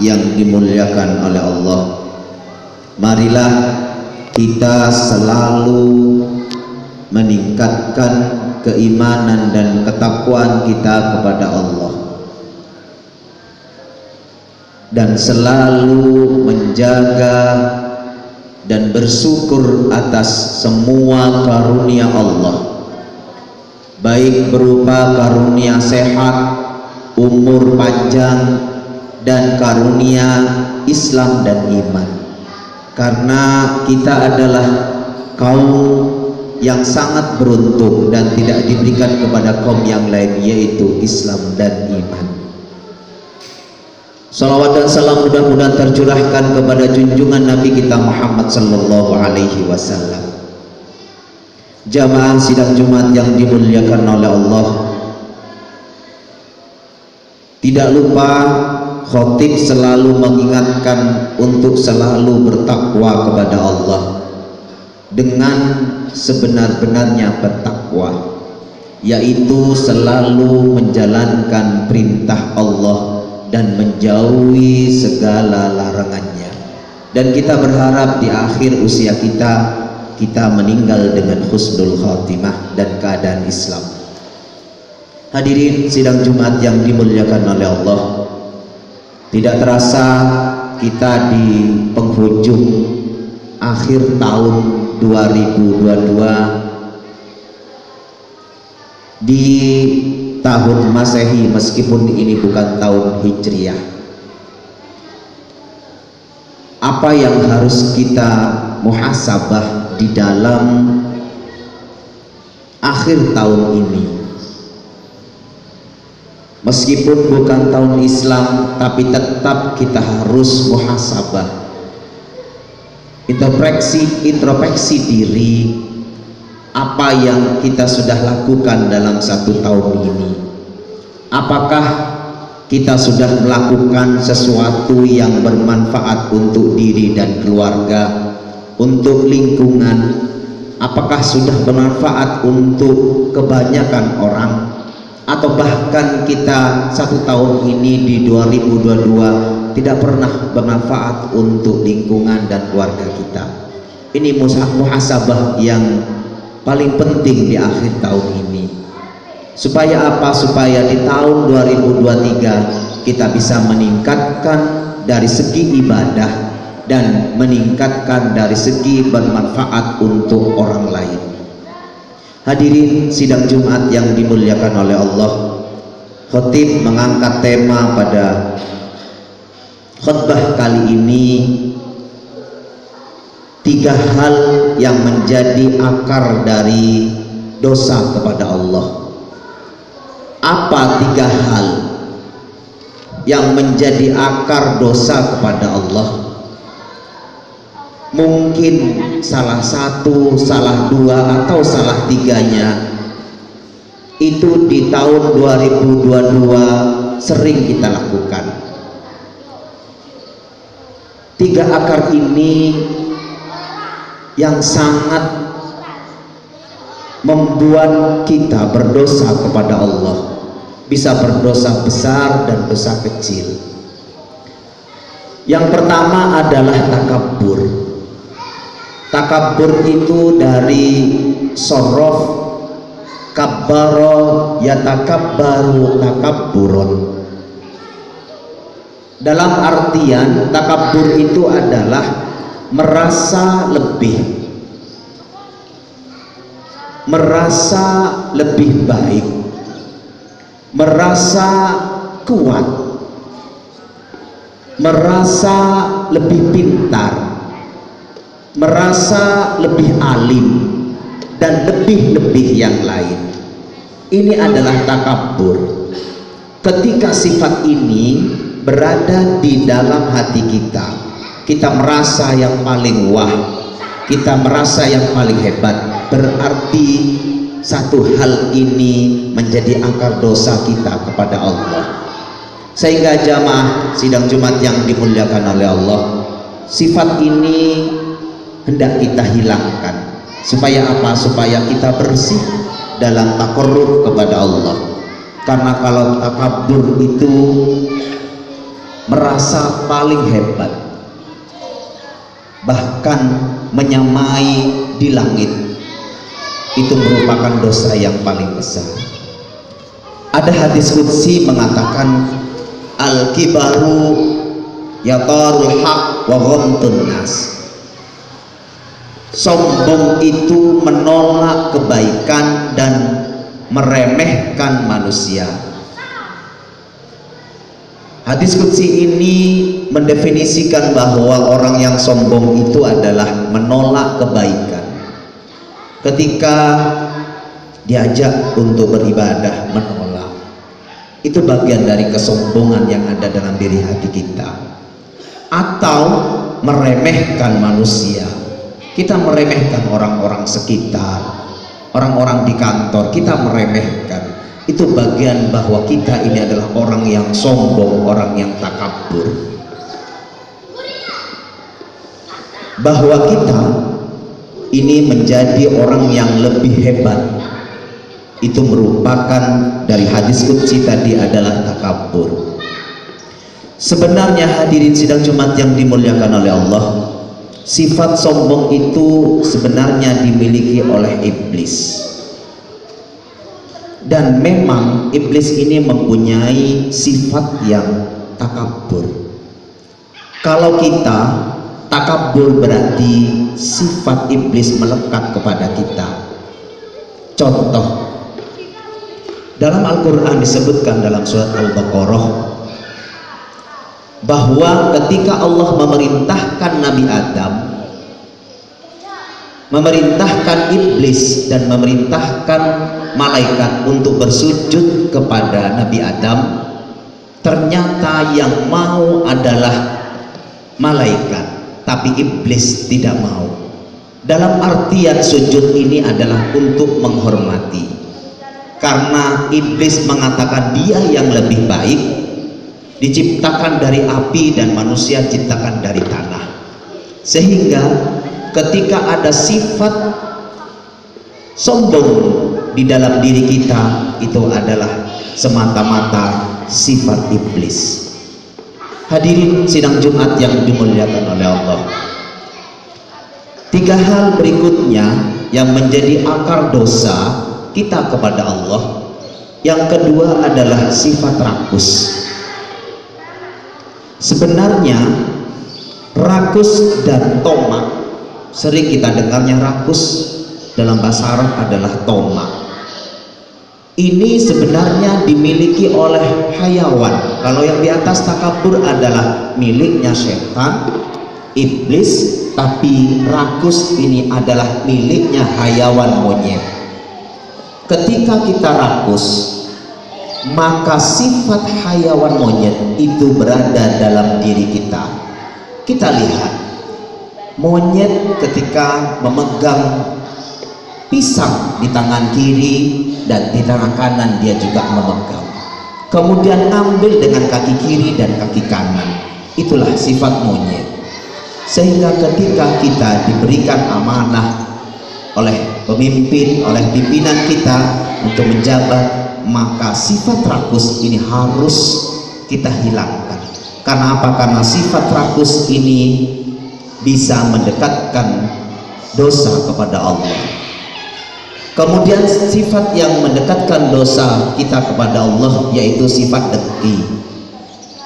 yang dimuliakan oleh Allah, marilah kita selalu meningkatkan keimanan dan ketakwaan kita kepada Allah, dan selalu menjaga dan bersyukur atas semua karunia Allah, baik berupa karunia sehat, umur panjang, dan karunia Islam dan iman. Karena kita adalah kaum yang sangat beruntung dan tidak diberikan kepada kaum yang lain, yaitu Islam dan iman. Salawat dan salam mudah-mudahan tercurahkan kepada junjungan Nabi kita Muhammad sallallahu alaihi wasallam. Jamaah sidang Jumat yang dimuliakan oleh Allah, tidak lupa khotib selalu mengingatkan untuk selalu bertakwa kepada Allah dengan sebenar-benarnya bertakwa, yaitu selalu menjalankan perintah Allah dan menjauhi segala larangannya. Dan kita berharap di akhir usia kita meninggal dengan husnul khatimah dan keadaan Islam. Hadirin sidang Jumat yang dimuliakan oleh Allah, tidak terasa kita di penghujung akhir tahun 2022 di tahun Masehi, meskipun ini bukan tahun Hijriah. Apa yang harus kita muhasabah di dalam akhir tahun ini? Meskipun bukan tahun Islam, tapi tetap kita harus muhasabah, introspeksi diri. Apa yang kita sudah lakukan dalam satu tahun ini? Apakah kita sudah melakukan sesuatu yang bermanfaat untuk diri dan keluarga, untuk lingkungan? Apakah sudah bermanfaat untuk kebanyakan orang? Atau bahkan kita satu tahun ini di 2022 tidak pernah bermanfaat untuk lingkungan dan keluarga kita? Ini muhasabah yang paling penting di akhir tahun ini. Supaya apa? Supaya di tahun 2023 kita bisa meningkatkan dari segi ibadah dan meningkatkan dari segi bermanfaat untuk orang lain. Hadirin sidang Jumat yang dimuliakan oleh Allah, khotib mengangkat tema pada khutbah kali ini, 3 hal yang menjadi akar dari dosa kepada Allah. Apa 3 hal yang menjadi akar dosa kepada Allah? Mungkin salah satu, salah 2, atau salah 3-nya itu di tahun 2022 sering kita lakukan. 3 akar ini yang sangat membuat kita berdosa kepada Allah, bisa berdosa besar dan dosa kecil. Yang pertama adalah takabur. Takabur itu dari sorof kabbaro yatakabbaru takabburon. Dalam artian takabur itu adalah merasa lebih, merasa lebih baik, merasa kuat, merasa lebih pintar, merasa lebih alim, dan lebih-lebih yang lain. Ini adalah takabur. Ketika sifat ini berada di dalam hati kita, kita merasa yang paling wah, kita merasa yang paling hebat, berarti satu hal ini menjadi akar dosa kita kepada Allah. Sehingga jamaah sidang Jumat yang dimuliakan oleh Allah, sifat ini hendak kita hilangkan. Supaya apa? Supaya kita bersih dalam takarrub kepada Allah. Karena kalau takabur itu merasa paling hebat, bahkan menyamai di langit, itu merupakan dosa yang paling besar. Ada hadis qudsi mengatakan, al-kibaru yatarul haq wa ghamtun nas. Sombong itu menolak kebaikan dan meremehkan manusia. Hadis qudsi ini mendefinisikan bahwa orang yang sombong itu adalah menolak kebaikan. Ketika diajak untuk beribadah, menolak. Itu bagian dari kesombongan yang ada dalam diri hati kita. Atau meremehkan manusia. Kita meremehkan orang-orang sekitar, orang-orang di kantor, kita meremehkan. Itu bagian bahwa kita ini adalah orang yang sombong, orang yang takabur. Bahwa kita ini menjadi orang yang lebih hebat, itu merupakan dari hadis qudsi tadi adalah takabur. Sebenarnya hadirin sidang Jumat yang dimuliakan oleh Allah, sifat sombong itu sebenarnya dimiliki oleh iblis. Dan memang iblis ini mempunyai sifat yang takabur. Kalau kita takabur berarti sifat iblis melekat kepada kita. Contoh, dalam Al-Quran disebutkan dalam surat Al-Baqarah bahwa ketika Allah memerintahkan Nabi Adam, memerintahkan iblis dan memerintahkan malaikat untuk bersujud kepada Nabi Adam, ternyata yang mau adalah malaikat, tapi iblis tidak mau. Dalam artian sujud ini adalah untuk menghormati, karena iblis mengatakan dia yang lebih baik, diciptakan dari api dan manusia diciptakan dari tanah. Sehingga ketika ada sifat sombong di dalam diri kita, itu adalah semata-mata sifat iblis. Hadirin sidang Jumat yang dimuliakan oleh Allah, 3 hal berikutnya yang menjadi akar dosa kita kepada Allah. Yang kedua adalah sifat rakus. Sebenarnya rakus dan tomak, sering kita dengarnya rakus, dalam bahasa Arab adalah tomak. Ini sebenarnya dimiliki oleh hayawan. Kalau yang di atas takabur adalah miliknya setan, iblis, tapi rakus ini adalah miliknya hayawan monyet. Ketika kita rakus, maka sifat hayawan monyet itu berada dalam diri kita. Kita lihat monyet ketika memegang pisang di tangan kiri dan di tangan kanan dia juga memegang, kemudian ngambil dengan kaki kiri dan kaki kanan. Itulah sifat monyet. Sehingga ketika kita diberikan amanah oleh pemimpin, oleh pimpinan kita untuk menjabat, maka sifat rakus ini harus kita hilangkan. Karena apa? Karena sifat rakus ini bisa mendekatkan dosa kepada Allah. Kemudian sifat yang mendekatkan dosa kita kepada Allah yaitu sifat dengki.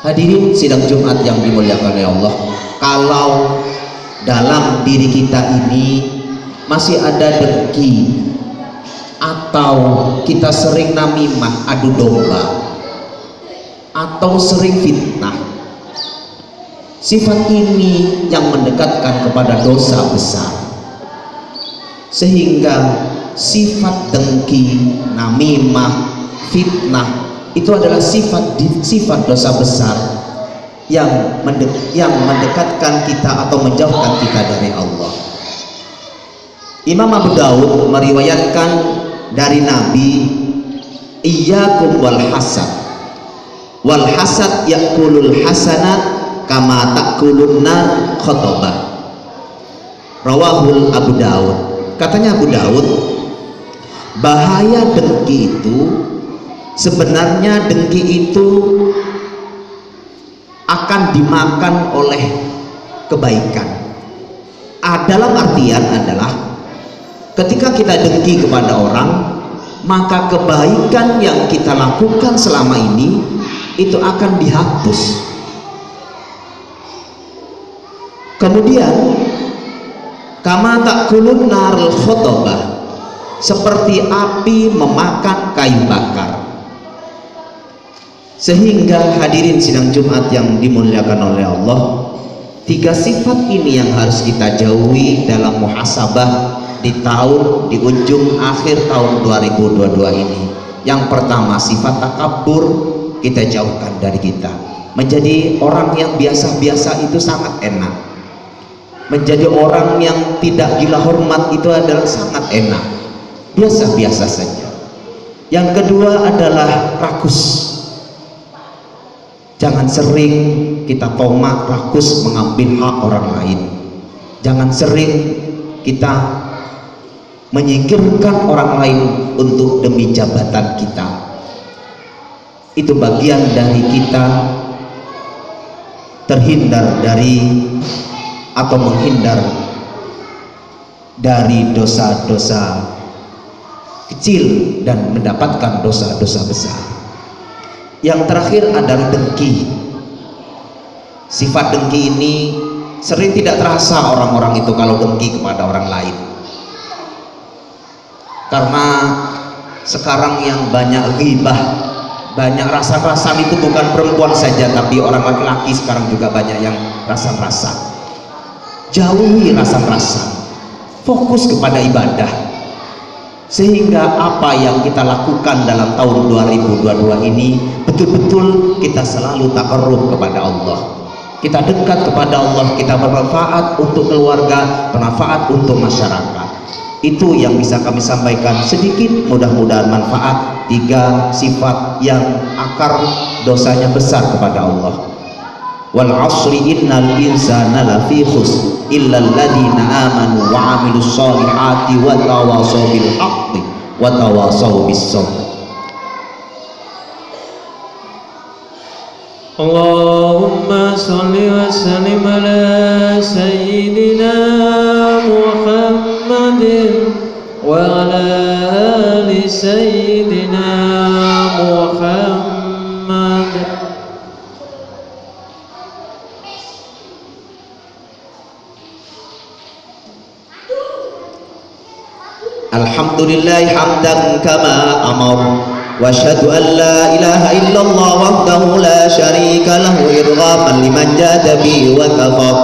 Hadirin sidang Jumat yang dimuliakan oleh Allah, kalau dalam diri kita ini masih ada dengki, atau kita sering namimah, adu domba, atau sering fitnah, sifat ini yang mendekatkan kepada dosa besar. Sehingga sifat dengki, namimah, fitnah itu adalah sifat dosa besar yang mendekatkan kita atau menjauhkan kita dari Allah. Imam Abu Daud meriwayatkan dari Nabi, iyyakum wal hasad yakulul hasanat kama takulun nar khotobah. Rawahul Abu Daud. Katanya Abu Daud, bahaya dengki itu, sebenarnya dengki itu akan dimakan oleh kebaikan. Dalam artian adalah ketika kita dengki kepada orang, maka kebaikan yang kita lakukan selama ini itu akan dihapus. Kemudian kama ta'kulun narul khotobah, seperti api memakan kayu bakar. Sehingga hadirin sidang Jumat yang dimuliakan oleh Allah, 3 sifat ini yang harus kita jauhi dalam muhasabah di ujung akhir tahun 2022 ini. Yang pertama, sifat takabur kita jauhkan dari kita. Menjadi orang yang biasa-biasa itu sangat enak. Menjadi orang yang tidak gila hormat itu adalah sangat enak, biasa-biasa saja. Yang kedua adalah rakus. Jangan sering kita tomak, rakus mengambil hak orang lain. Jangan sering kita menyingkirkan orang lain untuk demi jabatan kita. Itu bagian dari kita terhindar dari atau menghindar dari dosa-dosa kecil dan mendapatkan dosa-dosa besar. Yang terakhir adalah dengki. Sifat dengki ini sering tidak terasa orang-orang itu kalau dengki kepada orang lain. Karena sekarang yang banyak ghibah, banyak rasa-rasa itu bukan perempuan saja, tapi orang laki-laki sekarang juga banyak yang rasa-rasa. Jauhi rasa-rasa, fokus kepada ibadah. Sehingga apa yang kita lakukan dalam tahun 2022 ini betul-betul kita selalu taqarrub kepada Allah. Kita dekat kepada Allah, kita bermanfaat untuk keluarga, bermanfaat untuk masyarakat. Itu yang bisa kami sampaikan sedikit, mudah-mudahan manfaat. 3 sifat yang akar dosanya besar kepada Allah. Wal 'asri innal insana lafi khusr illa alladziina aamanu wa 'amilus shalihati wa tawashaw bil haqqi wa tawashaw bis sabr. Allahumma shalli wa sallim ala sayyidina Muhammadin wa ala ali sayyidina Muhammad. Alhamdulillah hamdan kama amar wa asyhadu an la ilaha illallah wahdahu la syarika lahu irghaman liman jada bi wa kafar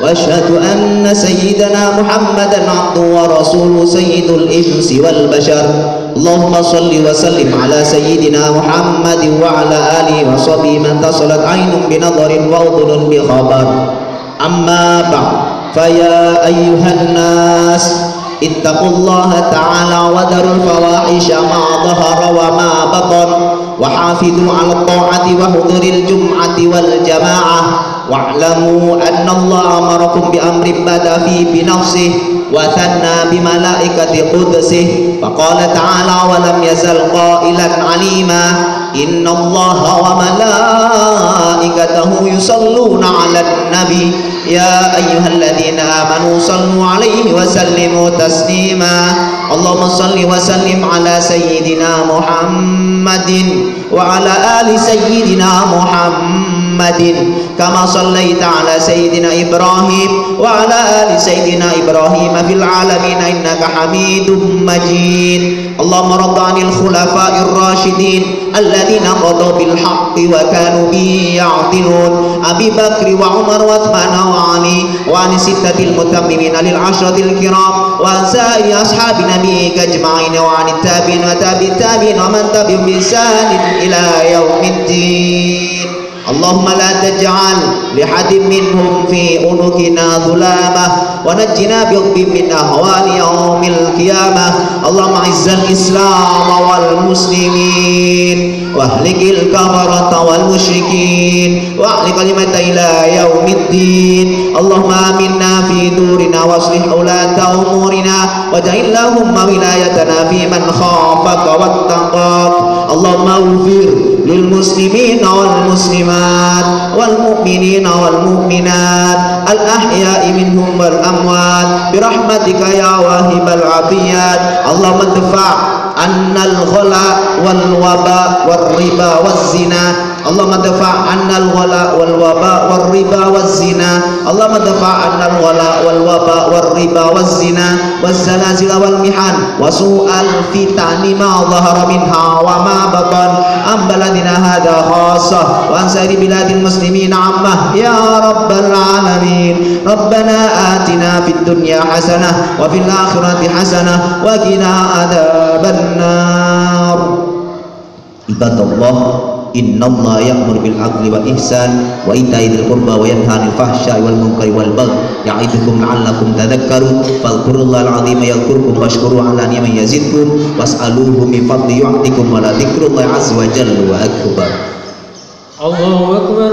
wa asyhadu anna sayyidana Muhammadan abduhu wa rasuluhu sayyidul insi wal bashar. Allahumma salli wa sallim ala sayyidina Muhammadin wa ala alihi wa sahbihi man tasalat aynun bi nadharin wa udhunun bi khabar. Amma ba'd, fa ya ayyuhan nas ittaqullaha ta'ala wa darul fawahisha ma dhahara wa ma batan wa hafidhu 'ala ta'ati wa huduril jum'ati wal jama'ah wa'lamu anna Allah amarakum bi amrin bada fi bi nafsihi wa thanna bi malaikati qudsihi faqala ta'ala wa lam yazal qailan 'alima inna Allaha wa malaikatahu yusalluna 'alan nabi ya ayyuhalladzina amanu sallu 'alaihi wa sallimu taslima. Allahumma salli wa sallim ala sayyidina Muhammadin wa ala ali sayyidina Muhammadin kama sallaita ala sayyidina Ibrahim wa ala ali sayyidina Ibrahim fil alamin innaka Hamidum Majid. Allahumma radd 'anil khulafa'ir rasyidin alladzina qadaw bil haqqi wa kanu bihi ya'dilun Abi Bakr wa Umar wa Uthman wa Ali wa an sittatil mutammimin lil ashratil kiram wa sa'i ashabi nabiyyika ajma'in wa an tabi'in wa tabi'it tabi'in wa man tabi'ahum bi ihsan ila yaumiddin. Allahumma la taj'al li hadin minhum fi unukina dhulamah wa najjina bi'ubbin min ahwali yaumil qiyamah. Allahumma izzal islam wal muslimin wa ahlikil kafarata wal musyrikin wa ahli kalimata ila yaumiddin. Allahumma aminna fi durina wa aslih ulata umurina wa ja'il lahumma wilayatana fi man khafaka wattaqak Allahumma ighfir lil muslimina wal muslimat wal mu'minina wal mu'minat al ahya'i minhum wal amwat bi rahmatika ya wahibal afiyat. Allahumma dfa' annal ghala wal waba war riba waz zina. Allahumma dfa' annal ghala wal waba war riba waz zina. Allahumma dfa' annal ghala wal waba war riba waz zina waz zalazil wal mihan wa su'al fitani ma dhahara minha wa ma batan am baladina hadha khassah wa an sa'iri biladil muslimin ammah ya rabbal alamin. Rabbana atina fid dunya hasanah wa fil akhirati hasanah wa qina adzabannar. Ibadallah, innallaha ya'muru bil 'adli wal ihsan wa ita'i dzil qurba wa yanha 'anil fahsya'i wal munkari wal baghi ya'idukum la'allakum tadhakkarun. Fadhkurullahal 'azima yadhkurkum washkuru 'ala ni'amihi yazidkum was'aluhu min fadli yu'tikum wa la dzikrullahi 'azza wa jalla wa akbar. Allahu akbar.